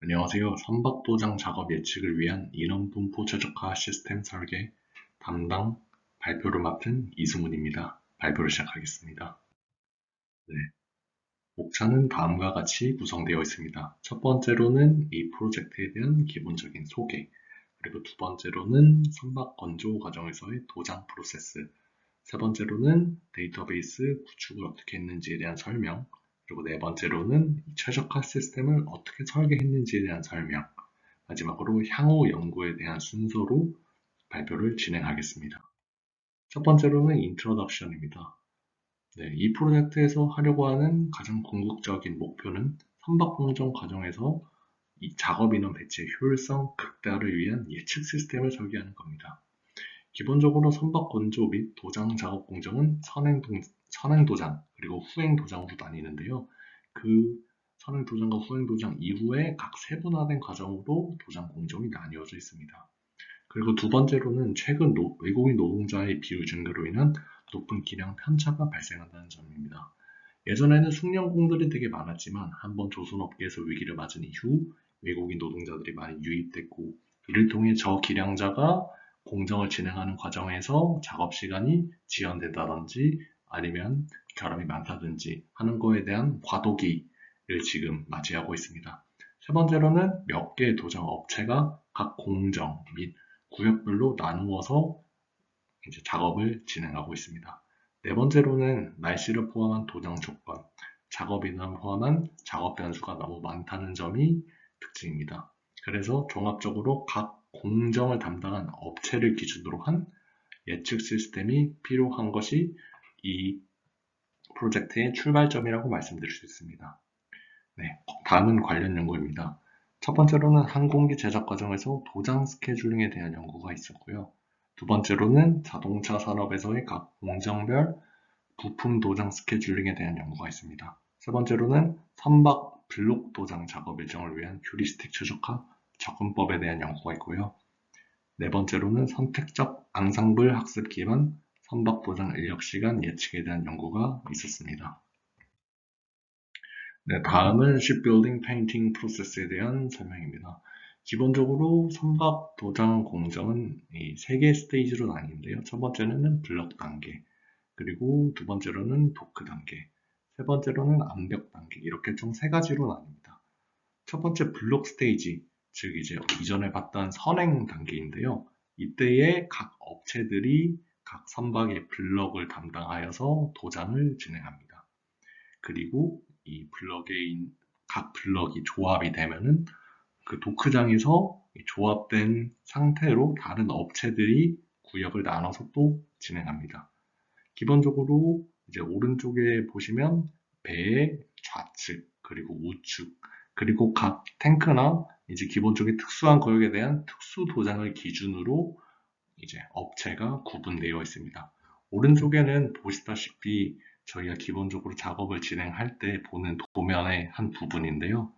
안녕하세요. 선박도장 작업 예측을 위한 인원 분포 최적화 시스템 설계 담당 발표를 맡은 이승훈입니다. 발표를 시작하겠습니다. 네, 목차는 다음과 같이 구성되어 있습니다. 첫 번째로는 이 프로젝트에 대한 기본적인 소개, 그리고 두 번째로는 선박 건조 과정에서의 도장 프로세스, 세 번째로는 데이터베이스 구축을 어떻게 했는지에 대한 설명, 그리고 네 번째로는 최적화 시스템을 어떻게 설계했는지에 대한 설명, 마지막으로 향후 연구에 대한 순서로 발표를 진행하겠습니다. 첫 번째로는 인트로덕션입니다. 네, 이 프로젝트에서 하려고 하는 가장 궁극적인 목표는 선박 공정 과정에서 이 작업 인원 배치의 효율성 극대화를 위한 예측 시스템을 설계하는 겁니다. 기본적으로 선박 건조 및 도장 작업 공정은 선행 도장 그리고 후행 도장으로 나뉘는데요. 그 선행 도장과 후행 도장 이후에 각 세분화된 과정으로 도장 공정이 나뉘어져 있습니다. 그리고 두 번째로는 최근 외국인 노동자의 비율 증가로 인한 높은 기량 편차가 발생한다는 점입니다. 예전에는 숙련공들이 되게 많았지만 한번 조선업계에서 위기를 맞은 이후 외국인 노동자들이 많이 유입됐고, 이를 통해 저기량자가 공정을 진행하는 과정에서 작업 시간이 지연된다든지 아니면 결함이 많다든지 하는 거에 대한 과도기를 지금 맞이하고 있습니다. 세 번째로는 몇 개의 도장 업체가 각 공정 및 구역별로 나누어서 이제 작업을 진행하고 있습니다. 네 번째로는 날씨를 포함한 도장 조건, 작업 인원 포함한 작업 변수가 너무 많다는 점이 특징입니다. 그래서 종합적으로 각 공정을 담당한 업체를 기준으로 한 예측 시스템이 필요한 것이 이 프로젝트의 출발점이라고 말씀드릴 수 있습니다. 네, 다음은 관련 연구입니다. 첫 번째로는 항공기 제작 과정에서 도장 스케줄링에 대한 연구가 있었고요. 두 번째로는 자동차 산업에서의 각 공정별 부품 도장 스케줄링에 대한 연구가 있습니다. 세 번째로는 선박 블록 도장 작업 일정을 위한 휴리스틱 최적화 접근법에 대한 연구가 있고요. 네 번째로는 선택적 앙상블 학습 기반 선박 도장 인력 시간 예측에 대한 연구가 있었습니다. 네, 다음은 shipbuilding painting 프로세스에 대한 설명입니다. 기본적으로 선박 도장 공정은 이 세 개의 스테이지로 나뉘는데요. 첫 번째는 블럭 단계, 그리고 두 번째로는 도크 단계, 세 번째로는 암벽 단계, 이렇게 총 세 가지로 나뉩니다. 첫 번째 블록 스테이지, 즉 이제 이전에 봤던 선행 단계인데요. 이때에 각 업체들이 각 선박의 블럭을 담당하여서 도장을 진행합니다. 그리고 이 각 블럭이 조합이 되면은 그 도크장에서 조합된 상태로 다른 업체들이 구역을 나눠서 또 진행합니다. 기본적으로 이제 오른쪽에 보시면 배의 좌측, 그리고 우측, 그리고 각 탱크나 이제 기본적인 특수한 구역에 대한 특수 도장을 기준으로 이제 업체가 구분되어 있습니다. 오른쪽에는 보시다시피 저희가 기본적으로 작업을 진행할 때 보는 도면의 한 부분인데요.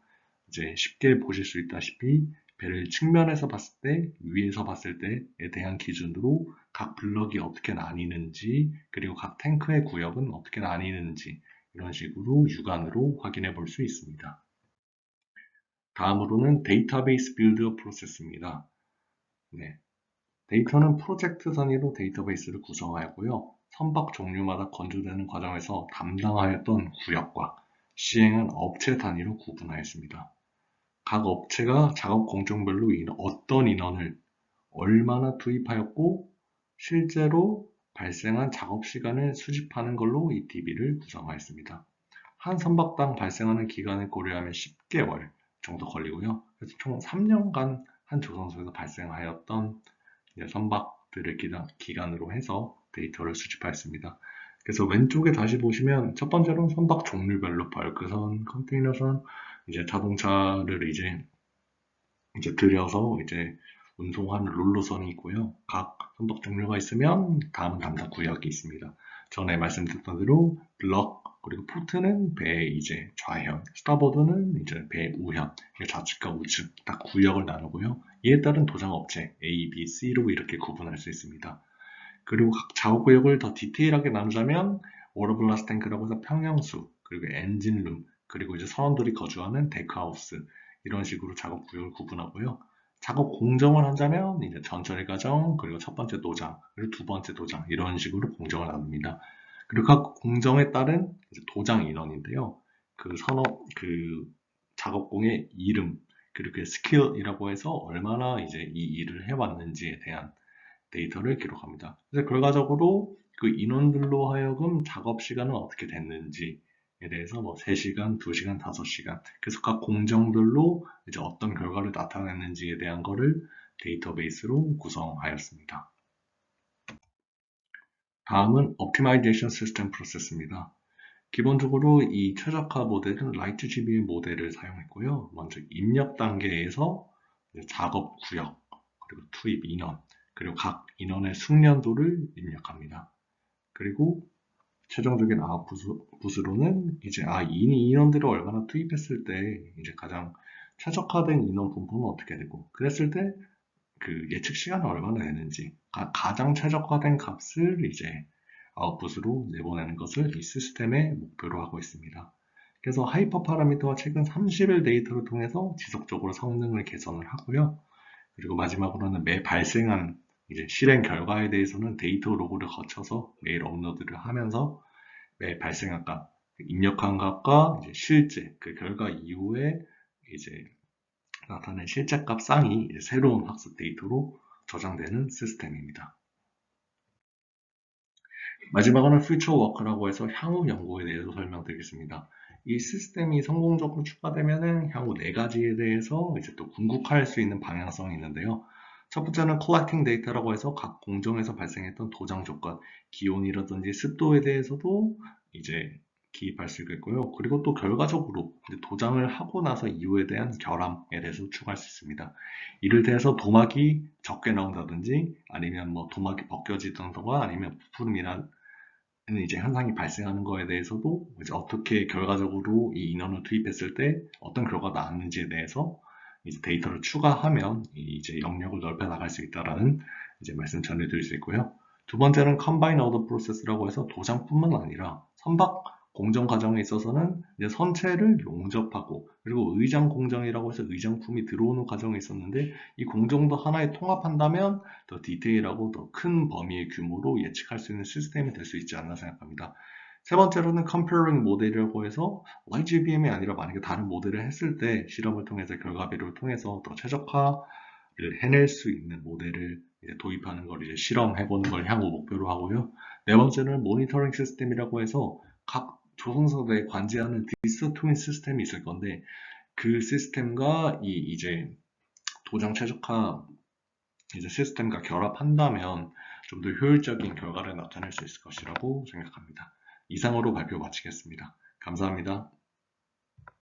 이제 쉽게 보실 수 있다시피 배를 측면에서 봤을 때, 위에서 봤을 때에 대한 기준으로 각 블럭이 어떻게 나뉘는지, 그리고 각 탱크의 구역은 어떻게 나뉘는지, 이런 식으로 육안으로 확인해 볼 수 있습니다. 다음으로는 데이터베이스 빌드 프로세스입니다. 네, 데이터는 프로젝트 단위로 데이터베이스를 구성하였고요. 선박 종류마다 건조되는 과정에서 담당하였던 구역과 시행한 업체 단위로 구분하였습니다. 각 업체가 작업 공정별로 어떤 인원을 얼마나 투입하였고 실제로 발생한 작업 시간을 수집하는 걸로 이 DB를 구성하였습니다. 한 선박당 발생하는 기간을 고려하면 10개월 정도 걸리고요. 그래서 총 3년간 한 조선소에서 발생하였던 선박들을 기간으로 해서 데이터를 수집하였습니다. 그래서 왼쪽에 다시 보시면 첫 번째로는 선박 종류별로 벌크선, 컨테이너선, 이제 자동차를 이제 들여서 이제 운송하는 롤러선이 있고요. 각 선박 종류가 있으면 다음은 담당 구역이 있습니다. 전에 말씀드렸던 대로 블럭 그리고 포트는 배의 이제 좌현, 스타보드는 이제 배의 우현, 좌측과 우측 딱 구역을 나누고요. 이에 따른 도장 업체 A, B, C로 이렇게 구분할 수 있습니다. 그리고 각 작업 구역을 더 디테일하게 나누자면 워터블라스 탱크라고 해서 평형수, 그리고 엔진룸, 그리고 이제 선원들이 거주하는 데크하우스, 이런 식으로 작업 구역을 구분하고요. 작업 공정을 한다면 이제 전처리 과정, 그리고 첫 번째 도장, 그리고 두 번째 도장 이런 식으로 공정을 나눕니다. 그리고 각 공정에 따른 이제 도장 인원인데요. 그 작업공의 이름, 그리고 그 스킬이라고 해서 얼마나 이제 이 일을 해왔는지에 대한 데이터를 기록합니다. 그래서 결과적으로 그 인원들로 하여금 작업 시간은 어떻게 됐는지에 대해서 뭐 3시간, 2시간, 5시간 그래서 각 공정들로 이제 어떤 결과를 나타냈는지에 대한 거를 데이터베이스로 구성하였습니다. 다음은 Optimization System Process입니다. 기본적으로 이 최적화 모델은 LightGBM 모델을 사용했고요. 먼저 입력 단계에서 작업 구역, 그리고 투입 인원, 그리고 각 인원의 숙련도를 입력합니다. 그리고 최종적인 아웃풋으로는 이제 이 인원들을 얼마나 투입했을 때 이제 가장 최적화된 인원 분포는 어떻게 되고 그랬을 때 그 예측 시간은 얼마나 되는지 가장 최적화된 값을 이제 아웃풋으로 내보내는 것을 이 시스템의 목표로 하고 있습니다. 그래서 하이퍼 파라미터와 최근 30일 데이터를 통해서 지속적으로 성능을 개선을 하고요. 그리고 마지막으로는 매 발생한 이제 실행 결과에 대해서는 데이터 로그를 거쳐서 매일 업로드를 하면서 매 발생한 값, 입력한 값과 이제 실제 그 결과 이후에 이제 나타낸 실제 값 쌍이 이제 새로운 학습 데이터로 저장되는 시스템입니다. 마지막으로는 Future Work라고 해서 향후 연구에 대해서 설명드리겠습니다. 이 시스템이 성공적으로 추가되면은 향후 4가지에 대해서 이제 또 궁극화할 수 있는 방향성이 있는데요. 첫 번째는 Collecting Data라고 해서 각 공정에서 발생했던 도장 조건, 기온이라든지 습도에 대해서도 이제 기입할 수 있겠고요. 그리고 또 결과적으로 도장을 하고 나서 이후에 대한 결함에 대해서 추가할 수 있습니다. 이를 대해서 도막이 적게 나온다든지 아니면 뭐 도막이 벗겨지던가 아니면 부풀음이나 이제 현상이 발생하는 거에 대해서도 이제 어떻게 결과적으로 이 인원을 투입했을 때 어떤 결과가 나왔는지에 대해서 이제 데이터를 추가하면 이제 영역을 넓혀 나갈 수 있다라는 이제 말씀 전해드릴 수 있고요. 두 번째는 Combine Order Process라고 해서 도장뿐만 아니라 선박 공정 과정에 있어서는 이제 선체를 용접하고 그리고 의장 공정이라고 해서 의장품이 들어오는 과정이 있었는데 이 공정도 하나에 통합한다면 더 디테일하고 더 큰 범위의 규모로 예측할 수 있는 시스템이 될 수 있지 않나 생각합니다. 세 번째로는 Comparing 모델이라고 해서 YGBM이 아니라 만약에 다른 모델을 했을 때 실험을 통해서 결과비를 통해서 더 최적화를 해낼 수 있는 모델을 이제 도입하는 걸 이제 실험해보는 걸 향후 목표로 하고요. 네 번째는 모니터링 시스템이라고 해서 각 조종사들에 관제하는 디스 트윈 시스템이 있을 건데 그 시스템과 이제 도장 최적화 이제 시스템과 결합한다면 좀 더 효율적인 결과를 나타낼 수 있을 것이라고 생각합니다. 이상으로 발표 마치겠습니다. 감사합니다.